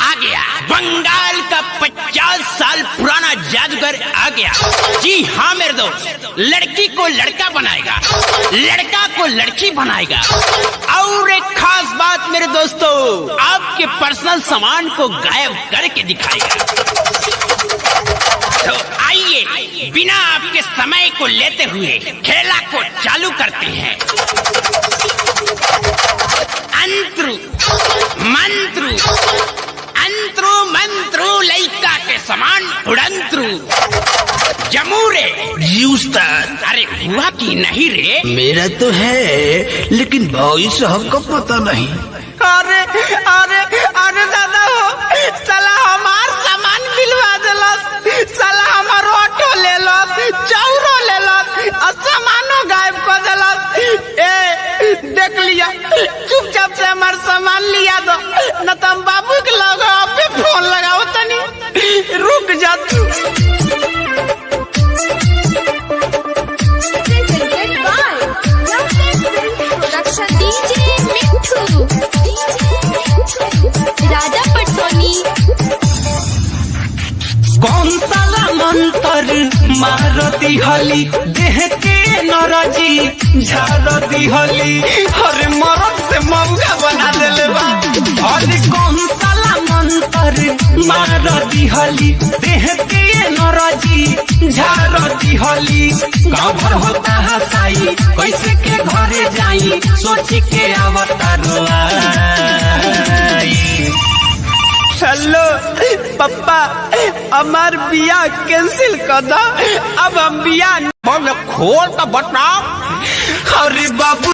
आ गया बंगाल का 50 साल पुराना जादूगर आ गया। जी हाँ मेरे दोस्त, लड़की को लड़का बनाएगा, लड़का को लड़की बनाएगा। और एक खास बात मेरे दोस्तों, आपके पर्सनल सामान को गायब करके दिखाएगा। तो आइए बिना आपके समय को लेते हुए खेला को चालू करते हैं। अंतरु मंत्रु अंतरु मंत्रु लइका के समान उड़ंतरु जमूरे उस्ताद। अरे हुआ कि नहीं रे? मेरा तो है, लेकिन भाई साहब को पता नहीं। अरे अरे अरे दादा हो, साला हमार सामान बिलवा देलस, साला हमार ऑटो ले लस, चौरो ले लस, और सामानो गायब कर देलस। ए देख लिया, चुपचाप से हमार सामान लिया दो, न तो हम बाबू के लगा पे फोन लगाओ तनी। रुक जा तू। कौन साला मंतर मारती हली, देह के नरजी झारती हली, अरे मरद से मौका बना देले बा। अरे कौन साला मंतर मारती हली, देह के नरजी झारती हली। गाँव भर होता हसाई, कैसे के घरे जाई, सोची के अवतारो आई। हेलो पप्पा, हमार बिया कैंसिल कर दो, अब हम बिया खोल तो बता। अरे बाबू